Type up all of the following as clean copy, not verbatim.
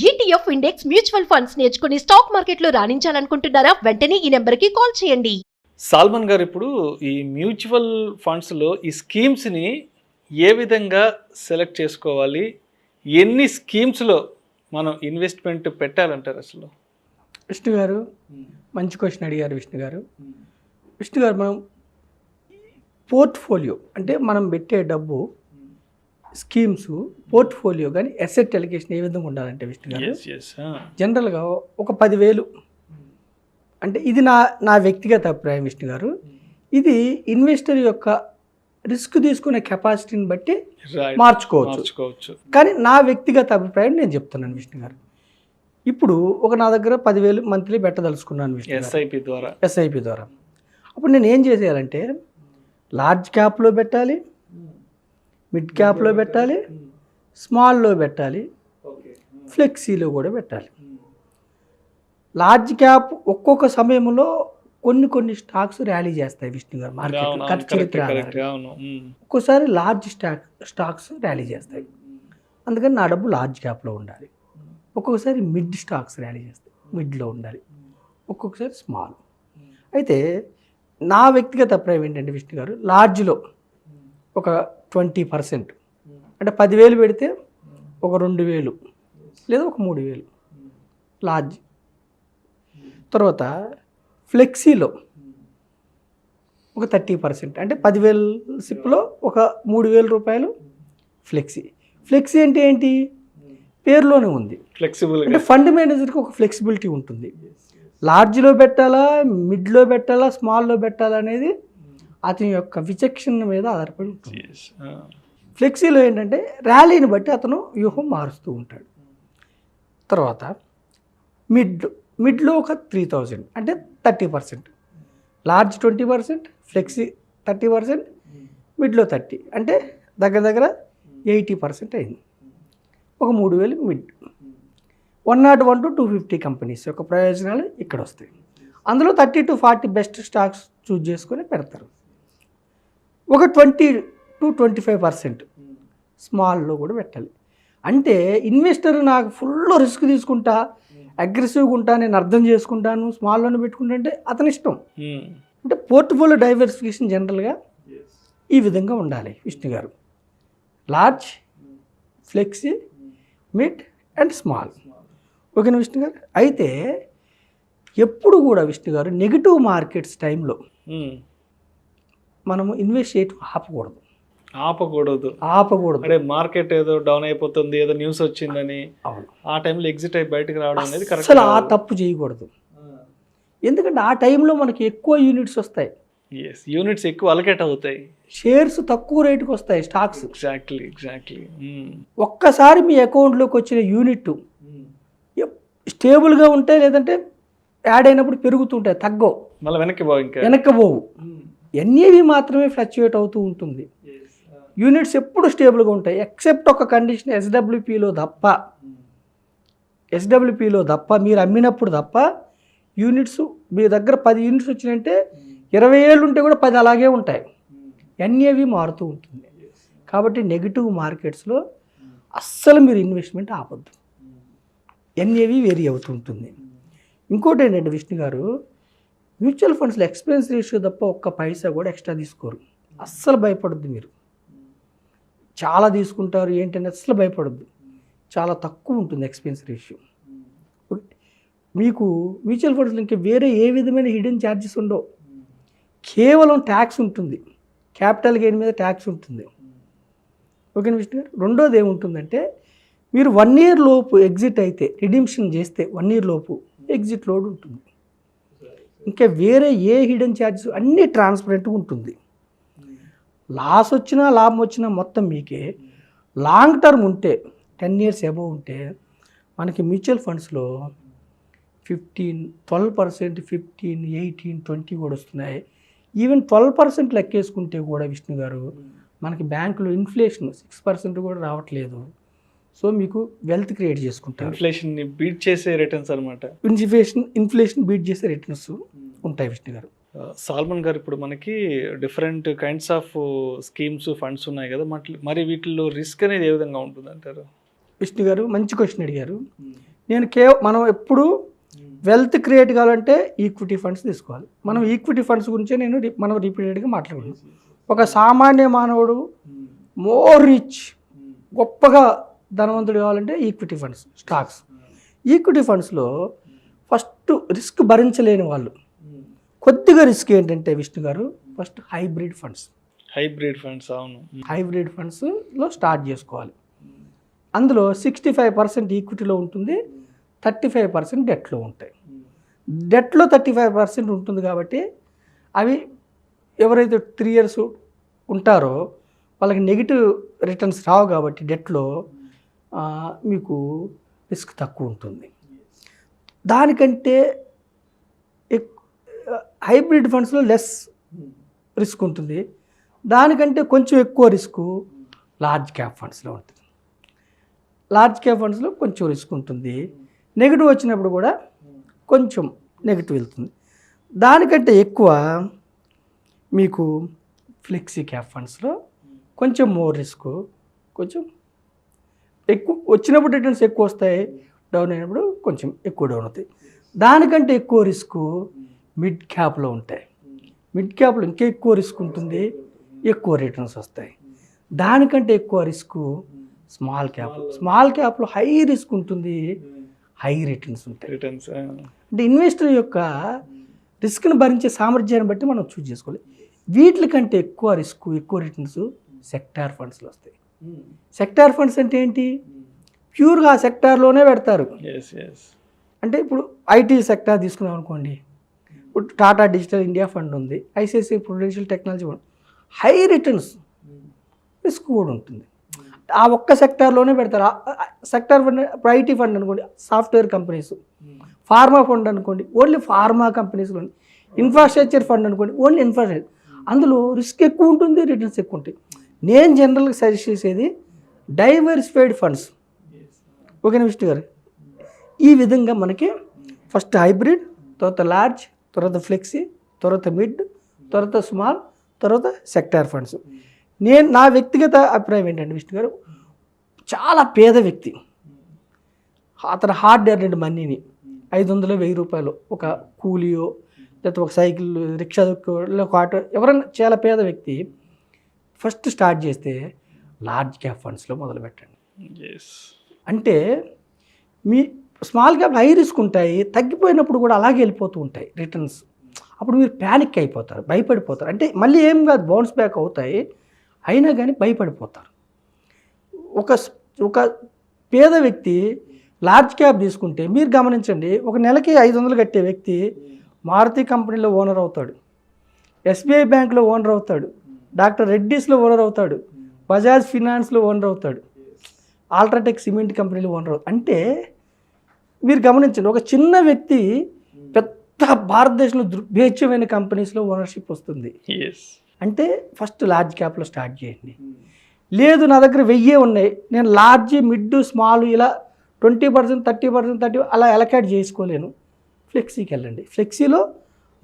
ETF index mutual funds నేర్చుకుని stock మార్కెట్లో రాణించాలనుకుంటున్నారా? వెంటనే ఈ నెంబర్కి కాల్ చేయండి. సాల్మన్ గారు, ఇప్పుడు ఈ మ్యూచువల్ ఫండ్స్లో ఈ స్కీమ్స్ని ఏ విధంగా సెలెక్ట్ చేసుకోవాలి? ఎన్ని స్కీమ్స్లో మనం ఇన్వెస్ట్మెంట్ పెట్టాలంటారు అసలు? విష్ణు గారు మంచి క్వశ్చన్ అడిగారు. విష్ణు గారు మనం పోర్ట్ఫోలియో అంటే మనం పెట్టే డబ్బు స్కీమ్స్ పోర్ట్ఫోలియో కానీ అసెట్ అలికేషన్ ఏ విధంగా ఉండాలంటే విష్ణు గారు జనరల్గా ఒక 10,000 అంటే ఇది నా వ్యక్తిగత అభిప్రాయం విష్ణు గారు. ఇది ఇన్వెస్టర్ యొక్క రిస్క్ తీసుకునే కెపాసిటీని బట్టి మార్చుకోవచ్చు. కానీ నా వ్యక్తిగత అభిప్రాయం నేను చెప్తున్నాను విష్ణు గారు. ఇప్పుడు నా దగ్గర 10,000 మంత్లీ పెట్టదలుచుకున్నాను విష్ణు గారు, ఎస్ఐపి ద్వారా. అప్పుడు నేను ఏం చేసేయాలంటే లార్జ్ క్యాప్లో పెట్టాలి, మిడ్ క్యాప్లో పెట్టాలి, స్మాల్లో పెట్టాలి, ఫ్లెక్సీలో కూడా పెట్టాలి. ప్రతి ఒక్కొక్క సమయంలో కొన్ని స్టాక్స్ ర్యాలీ చేస్తాయి విష్ణు గారు మార్కెట్ ఖర్చు చరిత్ర. ఒక్కోసారి లార్జ్ స్టాక్స్ ర్యాలీ చేస్తాయి, అందుకని నా డబ్బు లార్జ్ క్యాప్లో ఉండాలి. ఒక్కొక్కసారి మిడ్ స్టాక్స్ ర్యాలీ చేస్తాయి, మిడ్లో ఉండాలి. ఒక్కొక్కసారి స్మాల్. అయితే నా వ్యక్తిగత అభిప్రాయం ఏంటంటే విష్ణు గారు, లార్జ్లో ఒక 20% అంటే 10,000 పెడితే ఒక 2,000 లేదా ఒక 3,000 లార్జ్. తర్వాత ఫ్లెక్సీలో ఒక 30% అంటే 10,000 సిప్లో ఒక 3,000 రూపాయలు ఫ్లెక్సీ అంటే ఏంటి? పేరులోనే ఉంది, ఫ్లెక్సిబుల్. అంటే ఫండ్ మేనేజర్కి ఒక ఫ్లెక్సిబిలిటీ ఉంటుంది. లార్జ్లో పెట్టాలా, మిడ్లో పెట్టాలా, స్మాల్లో పెట్టాలా అనేది అతని యొక్క విచక్షణ మీద ఆధారపడి ఉంటుంది. ఫ్లెక్సీలో ఏంటంటే ర్యాలీని బట్టి అతను వ్యూహం మారుస్తూ ఉంటాడు. తర్వాత మిడ్లో ఒక 3,000 అంటే 30%, లార్జ్ 20%, ఫ్లెక్సీ 30%, మిడ్లో 30 అంటే దగ్గర 80% అయింది. ఒక 3,000 మిడ్. 101 to 250 కంపెనీస్ యొక్క ప్రయోజనాలు ఇక్కడ వస్తాయి. అందులో 30 to 40 బెస్ట్ స్టాక్స్ చూజ్ చేసుకొని పెడతారు. ఒక 20 to 25% స్మాల్లో కూడా పెట్టాలి. అంటే ఇన్వెస్టర్ నాకు ఫుల్ రిస్క్ తీసుకుంటా, అగ్రెసివ్గా ఉంటా, నేను అర్థం చేసుకుంటాను, స్మాల్లోనే పెట్టుకుంటా అంటే అతని ఇష్టం. అంటే పోర్ట్ఫోలియో డైవర్సిఫికేషన్ జనరల్గా ఈ విధంగా ఉండాలి విష్ణు గారు. Large, flexi, mid and small. ఓకేనా విష్ణు గారు? అయితే ఎప్పుడు కూడా విష్ణు గారు నెగిటివ్ మార్కెట్స్ టైంలో మనము ఇన్వెస్ట్ చేయటం ఆపకూడదు. అంటే మార్కెట్ ఏదో డౌన్ అయిపోతుంది, ఏదో న్యూస్ వచ్చిందని ఆ టైంలో ఎగ్జిట్ అయి బయటకు రావడం అనేది అసలు ఆ తప్పు చేయకూడదు. ఎందుకంటే ఆ టైంలో మనకి ఎక్కువ యూనిట్స్ వస్తాయి, యూనిట్స్ ఎక్కువ అలకేట్ అవుతాయి, షేర్స్ తక్కువ రేటుకి వస్తాయి, స్టాక్స్. ఎగ్జాక్ట్లీ. ఒక్కసారి మీ అకౌంట్లోకి వచ్చిన యూనిట్ స్టేబుల్గా ఉంటాయి, లేదంటే యాడ్ అయినప్పుడు పెరుగుతుంటాయి, తగ్గవు, మళ్ళీ వెనక్కి పోవు. ఎన్ఏవి మాత్రమే ఫ్లక్చుయేట్ అవుతూ ఉంటుంది. యూనిట్స్ ఎప్పుడు స్టేబుల్గా ఉంటాయి, ఎక్సెప్ట్ ఒక కండిషన్ ఎస్డబ్ల్యూపీలో తప్ప మీరు అమ్మినప్పుడు తప్ప యూనిట్స్ మీ దగ్గర 10 యూనిట్స్ వచ్చినాయంటే 20 ఏళ్ళు ఉంటే కూడా 10 అలాగే ఉంటాయి. ఎన్ఏవి మారుతూ ఉంటుంది. కాబట్టి నెగిటివ్ మార్కెట్స్లో అస్సలు మీరు ఇన్వెస్ట్మెంట్ ఆపొద్దు, ఎన్ఏవి వేరీ అవుతూ ఉంటుంది. ఇంకోటి ఏంటంటే విష్ణు గారు, మ్యూచువల్ ఫండ్స్లో ఎక్స్పెన్స్ రేషియో తప్ప ఒక్క పైసా కూడా ఎక్స్ట్రా తీసుకోరు. అస్సలు భయపడద్దు, మీరు చాలా తీసుకుంటారు ఏంటంటే అస్సలు భయపడద్దు. చాలా తక్కువ ఉంటుంది ఎక్స్పెన్స్ రేషియో. మీకు మ్యూచువల్ ఫండ్స్లో ఇంకా వేరే ఏ విధమైన హిడెన్ ఛార్జెస్ ఉండవు. కేవలం ట్యాక్స్ ఉంటుంది, క్యాపిటల్ గెయిన్ మీద ట్యాక్స్ ఉంటుంది. ఓకేనా విష్ణు గారు? రెండోది ఏముంటుందంటే మీరు 1 year లోపు ఎగ్జిట్ అయితే, రిడీమ్షన్ చేస్తే 1 year లోపు ఎగ్జిట్ లోడ్ ఉంటుంది. ఇంకా వేరే ఏ హిడెన్ ఛార్జెస్ అన్నీ ట్రాన్స్పరెంట్గా ఉంటుంది. లాస్ వచ్చినా లాభం వచ్చినా మొత్తం మీకే. లాంగ్ టర్మ్ ఉంటే 10 years అబోవ్ ఉంటే మనకి మ్యూచువల్ ఫండ్స్లో 12%, 15, 18, 20 కూడా వస్తున్నాయి. ఈవెన్ 12% లెక్కేసుకుంటే కూడా విష్ణు గారు మనకి బ్యాంకులో ఇన్ఫ్లేషన్ 6% కూడా రావట్లేదు. సో మీకు వెల్త్ క్రియేట్ చేసుకుంటారు. ఇన్ఫ్లేషన్ని బీట్ చేసే రిటర్న్స్ అనమాట. ఇన్ఫ్లేషన్ బీట్ చేసే రిటర్న్స్ ఉంటాయి విష్ణు గారు. సాల్మన్ గారు, ఇప్పుడు మనకి different kinds of schemes, funds ఉన్నాయి కదా, మరి వీటిల్లో రిస్క్ అనేది ఏ విధంగా ఉంటుంది అంటారు? విష్ణు గారు మంచి క్వశ్చన్ అడిగారు. నేను మనం ఎప్పుడు వెల్త్ క్రియేట్ కావాలంటే ఈక్విటీ ఫండ్స్ తీసుకోవాలి. మనం ఈక్విటీ ఫండ్స్ గురించే మనం రిపీటెడ్గా మాట్లాడుకున్నాం. ఒక సామాన్య మానవుడు మోర్ రిచ్, గొప్పగా ధనవంతుడు కావాలంటే ఈక్విటీ ఫండ్స్, స్టాక్స్. ఈక్విటీ ఫండ్స్లో ఫస్ట్ రిస్క్ భరించలేని వాళ్ళు, కొద్దిగా రిస్క్ ఏంటంటే విష్ణు గారు, ఫస్ట్ హైబ్రిడ్ ఫండ్స్. అవును. హైబ్రిడ్ ఫండ్స్లో స్టార్ట్ చేసుకోవాలి. అందులో 65% ఈక్విటీలో ఉంటుంది, 35% డెట్లో ఉంటాయి. డెట్లో 35% ఉంటుంది కాబట్టి అవి ఎవరైతే 3 years ఉంటారో వాళ్ళకి నెగిటివ్ రిటర్న్స్ రావు కాబట్టి డెట్లో మీకు రిస్క్ తక్కువ ఉంటుంది. దానికంటే హైబ్రిడ్ ఫండ్స్లో లెస్ రిస్క్ ఉంటుంది. దానికంటే కొంచెం ఎక్కువ రిస్క్ లార్జ్ క్యాప్ ఫండ్స్లో ఉంటుంది. లార్జ్ క్యాప్ ఫండ్స్లో కొంచెం రిస్క్ ఉంటుంది. నెగిటివ్ వచ్చినప్పుడు కూడా కొంచెం నెగిటివ్ వెళ్తుంది. దానికంటే ఎక్కువ మీకు ఫ్లెక్సీ క్యాప్ ఫండ్స్లో కొంచెం మోర్ రిస్క్, కొంచెం ఎక్కువ వచ్చినప్పుడు రిటర్న్స్ ఎక్కువ వస్తాయి, డౌన్ అయినప్పుడు కొంచెం ఎక్కువ డౌన్ అవుతాయి. దానికంటే ఎక్కువ రిస్క్ మిడ్ క్యాప్లో ఉంటాయి. మిడ్ క్యాప్లో ఇంకా ఎక్కువ రిస్క్ ఉంటుంది, ఎక్కువ రిటర్న్స్ వస్తాయి. దానికంటే ఎక్కువ రిస్క్ స్మాల్ క్యాప్. స్మాల్ క్యాప్లో హై రిస్క్ ఉంటుంది, హై రిటర్న్స్ ఉంటాయి. అంటే ఇన్వెస్టర్ యొక్క రిస్క్ని భరించే సామర్థ్యాన్ని బట్టి మనం చూస్ చేసుకోవాలి. వీటికంటే ఎక్కువ రిస్క్, ఎక్కువ రిటర్న్స్ సెక్టార్ ఫండ్స్లో వస్తాయి. సెక్టార్ ఫండ్స్ అంటే ఏంటి? ప్యూర్గా ఆ సెక్టార్లోనే పెడతారు. అంటే ఇప్పుడు ఐటీ సెక్టార్ తీసుకున్నాం అనుకోండి, ఇప్పుడు టాటా డిజిటల్ ఇండియా ఫండ్ ఉంది, ICICI Prudential technology fund, high returns, risk కూడా ఉంటుంది. ఆ ఒక్క సెక్టార్లోనే పెడతారు. సెక్టార్ ఫండ్ ఇప్పుడు ఐటీ ఫండ్ అనుకోండి, సాఫ్ట్వేర్ కంపెనీస్. ఫార్మా ఫండ్ అనుకోండి, ఓన్లీ ఫార్మా కంపెనీస్లో. ఇన్ఫ్రాస్ట్రక్చర్ ఫండ్ అనుకోండి, ఓన్లీ ఇన్ఫ్రాస్ట్రక్చర్. అందులో రిస్క్ ఎక్కువ ఉంటుంది, రిటర్న్స్ ఎక్కువ ఉంటాయి. నేను జనరల్గా సజెస్ట్ చేసేది డైవర్సిఫైడ్ ఫండ్స్. ఓకేనా విష్ణు గారు? ఈ విధంగా మనకి ఫస్ట్ హైబ్రిడ్, తర్వాత లార్జ్, తర్వాత ఫ్లెక్సీ, తర్వాత మిడ్, తర్వాత స్మాల్, తర్వాత సెక్టార్ ఫండ్స్. నా వ్యక్తిగత అభిప్రాయం ఏంటంటే విష్ణు గారు, చాలా పేద వ్యక్తి, అతను హార్డ్ ఎర్న్డ్ మనీని 500, 1000 రూపాయలు ఒక కూలియో లేకపోతే ఒక సైకిల్, రిక్షా, ఒక ఆటో, ఎవరైనా చాలా పేద వ్యక్తి ఫస్ట్ స్టార్ట్ చేస్తే లార్జ్ క్యాప్ ఫండ్స్లో మొదలు పెట్టండి. అంటే మీ స్మాల్ క్యాప్ హై రిస్క్ ఉంటాయి, తగ్గిపోయినప్పుడు కూడా అలాగే వెళ్ళిపోతూ ఉంటాయి రిటర్న్స్. అప్పుడు మీరు ప్యానిక్ అయిపోతారు, భయపడిపోతారు. అంటే మళ్ళీ ఏం కాదు, బౌన్స్ బ్యాక్ అవుతాయి, అయినా కానీ భయపడిపోతారు. ఒక పేద వ్యక్తి లార్జ్ క్యాప్ తీసుకుంటే మీరు గమనించండి, ఒక నెలకి 500 కట్టే వ్యక్తి మారుతి కంపెనీలో ఓనర్ అవుతాడు, ఎస్బీఐ బ్యాంక్లో ఓనర్ అవుతాడు, డాక్టర్ రెడ్డీస్లో ఓనర్ అవుతాడు, బజాజ్ ఫినాన్స్లో ఓనర్ అవుతాడు, అల్ట్రాటెక్ సిమెంట్ కంపెనీలో ఓనర్ అవుతాడు. అంటే మీరు గమనించండి, ఒక చిన్న వ్యక్తి పెద్ద భారతదేశంలో దుర్భేచ్యమైన కంపెనీస్లో ఓనర్షిప్ వస్తుంది. అంటే ఫస్ట్ లార్జ్ క్యాప్లో స్టార్ట్ చేయండి. లేదు నా దగ్గర 1000 ఉన్నాయి, నేను లార్జ్, మిడ్, స్మాల్ ఇలా 20%, 30%, 30 అలా అలకేట్ చేసుకోలేను, ఫ్లెక్సీకి వెళ్ళండి. ఫ్లెక్సీలో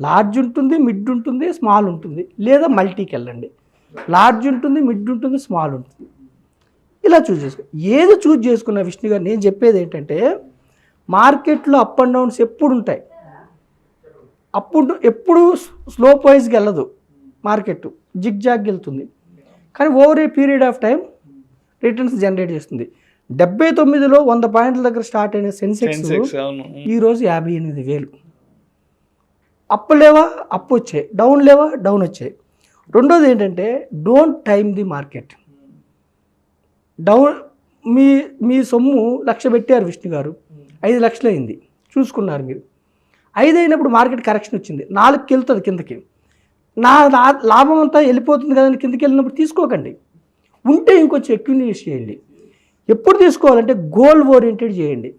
లార్జ్ ఉంటుంది, మిడ్ ఉంటుంది, స్మాల్ ఉంటుంది. లేదా మల్టీకి వెళ్ళండి, లార్జ్ ఉంటుంది, మిడ్ ఉంటుంది, స్మాల్ ఉంటుంది. ఇలా చూస్ చేసుకో. ఏది చూస్ చేసుకున్న విష్ణు గారు, నేను చెప్పేది ఏంటంటే మార్కెట్లో అప్ అండ్ డౌన్స్ ఎప్పుడు ఉంటాయి. ఎప్పుడు స్లోప్ వైజ్కి వెళ్ళదు మార్కెట్, జిగ్ జాగ్ వెళ్తుంది. కానీ over a period of time returns generate చేస్తుంది. 79లో 100 పాయింట్ల దగ్గర స్టార్ట్ అయిన సెన్సెక్స్ ఈరోజు 58,000. అప్ లేవా, అప్ వచ్చాయి, డౌన్ లేవా, డౌన్ వచ్చాయి. రెండోది ఏంటంటే don't time the market. Down మీ సొమ్ము 1,00,000 పెట్టారు విష్ణు గారు, 5 లక్షలు అయింది, చూసుకున్నారు మీరు. 5 అయినప్పుడు మార్కెట్ కరెక్షన్ వచ్చింది, 4కి వెళ్తుంది కిందకి, నా లాభం అంతా వెళ్ళిపోతుంది కదండి, కిందకి వెళ్ళినప్పుడు తీసుకోకండి. ఉంటే ఇంకొంచెం ఎక్కువ ఇన్వెస్ట్ చేయండి. ఎప్పుడు తీసుకోవాలంటే గోల్ ఓరియంటెడ్ చేయండి.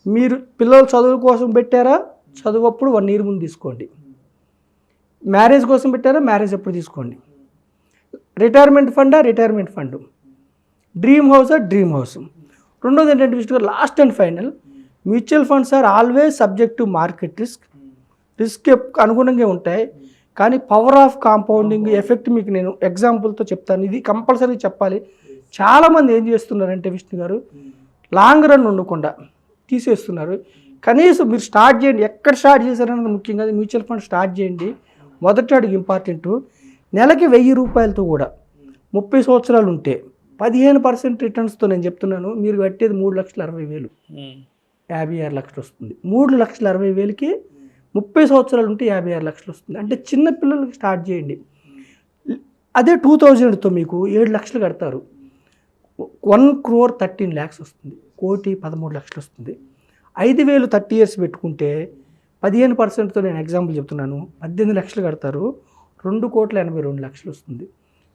మీరు పిల్లల చదువు కోసం పెట్టారా, చదువు అప్పుడు 1 year ముందు తీసుకోండి. మ్యారేజ్ కోసం పెట్టారా, మ్యారేజ్ అప్పుడు తీసుకోండి. రిటైర్మెంట్ ఫండా, రిటైర్మెంట్ ఫండ్. డ్రీమ్ హౌసా, డ్రీమ్ హౌస్. రెండోది ఏంటంటే Vishnu last and final, mutual funds are always subject to market risk. Risk అనుగుణంగా ఉంటాయి, కానీ పవర్ ఆఫ్ కాంపౌండింగ్ ఎఫెక్ట్ మీకు నేను ఎగ్జాంపుల్తో చెప్తాను. ఇది కంపల్సరీ చెప్పాలి. చాలామంది ఏం చేస్తున్నారంటే విష్ణు గారు, లాంగ్ రన్ ఉండకుండా తీసేస్తున్నారు. కనీసం మీరు స్టార్ట్ చేయండి, ఎక్కడ స్టార్ట్ చేశారన్నది ముఖ్యంగా మ్యూచువల్ ఫండ్ స్టార్ట్ చేయండి. మొదటి అడుగు ఇంపార్టెంట్. నెలకి 1000 రూపాయలతో కూడా 30 సంవత్సరాలు ఉంటే 15% రిటర్న్స్తో నేను చెప్తున్నాను, మీరు కట్టేది 3,60,000, 56 లక్షలు వస్తుంది. 3,60,000కి 30 సంవత్సరాలు ఉంటే 56 లక్షలు వస్తుంది. అంటే చిన్న పిల్లలకి స్టార్ట్ చేయండి. అదే 2000తో మీకు 7 లక్షలు కడతారు, 1,13 lakhs వస్తుంది, 1,13 లక్షలు వస్తుంది. 5,000 30 years పెట్టుకుంటే 15%తో నేను ఎగ్జాంపుల్ చెప్తున్నాను, 18 లక్షలు కడతారు, 2,82 లక్షలు వస్తుంది.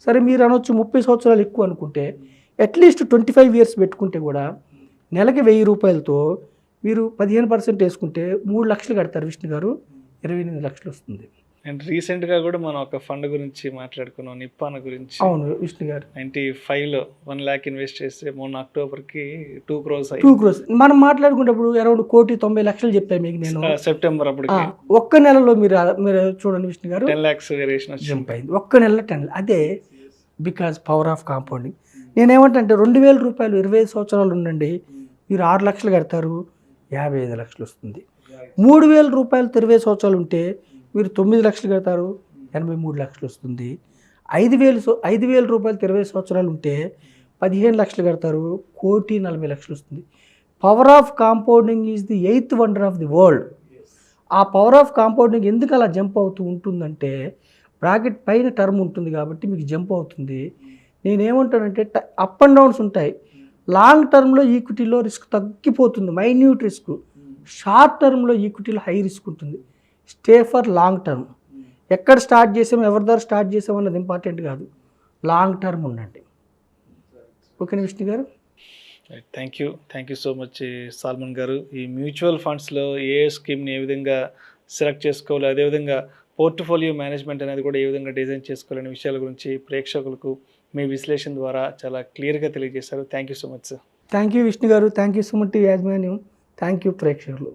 సరే మీరు అనొచ్చు 30 సంవత్సరాలు ఎక్కువ అనుకుంటే అట్లీస్ట్ 25 years పెట్టుకుంటే కూడా నెలకి 1000 రూపాయలతో మీరు 15% వేసుకుంటే 3 లక్షలు కడతారు విష్ణు గారు, 28 లక్షలు వస్తుంది. అండ్ రీసెంట్గా కూడా మనం ఒక ఫండ్ గురించి మాట్లాడుకున్నాం, నిప్పాన గురించి. అవును విష్ణు గారు, 95లో 1 lakh ఇన్వెస్ట్ చేస్తే మొన్న అక్టోబర్కి 2 crores 2 crores. మనం మాట్లాడుకున్నప్పుడు అరౌండ్ 1,90,00,000 చెప్పాను మీకు నేను. సెప్టెంబర్ అప్పటికి ఒక్క నెలలో మీరు చూడండి విష్ణు గారు, 10 lakhs వేరియేషన్ జంప్ అయింది ఒక్క నెలలో 10. అదే బికాజ్ పవర్ ఆఫ్ కాంపౌండింగ్. నేనేమంటే 2,000 రూపాయలు 25 సంవత్సరాలు ఉండండి, మీరు 6 లక్షలు కడతారు, 55 లక్షలు వస్తుంది. 3,000 రూపాయలు 20 సంవత్సరాలు ఉంటే మీరు 9 లక్షలు కడతారు, 83 లక్షలు వస్తుంది. 5,000 రూపాయలు 20 సంవత్సరాలు ఉంటే 15 లక్షలు కడతారు, 1,40 లక్షలు వస్తుంది. Power of compounding is the 8th wonder of the world. ఆ పవర్ ఆఫ్ కాంపౌండింగ్ ఎందుకు అలా జంప్ అవుతూ ఉంటుందంటే బ్రాకెట్ పైన టర్మ్ ఉంటుంది కాబట్టి మీకు జంప్ అవుతుంది. నేనేమంటానంటే అప్ అండ్ డౌన్స్ ఉంటాయి. లాంగ్ టర్మ్లో ఈక్విటీలో రిస్క్ తగ్గిపోతుంది, మైన్యూట్ రిస్క్. షార్ట్ టర్మ్లో ఈక్విటీలో హై రిస్క్ ఉంటుంది. Stay for long term. ఎక్కడ స్టార్ట్ చేసామో ఎవరి ద్వారా స్టార్ట్ చేసామో అన్నది ఇంపార్టెంట్ కాదు, లాంగ్ టర్మ్ ఉండండి. ఓకేనా Vishnu garu? Thank you so much Salman garu. ఈ మ్యూచువల్ ఫండ్స్లో ఏ స్కీమ్ని ఏ విధంగా సెలెక్ట్ చేసుకోవాలి, అదేవిధంగా పోర్ట్ఫోలియో మేనేజ్మెంట్ అనేది కూడా ఏ విధంగా డిజైన్ చేసుకోవాలనే విషయాల గురించి ప్రేక్షకులకు మీ విశ్లేషణ ద్వారా చాలా క్లియర్గా తెలియజేశారు. Thank you so much sir. Thank you Vishnu garu, thank you so much యాజమాన్యం, థ్యాంక్ యూ ప్రేక్షకులు.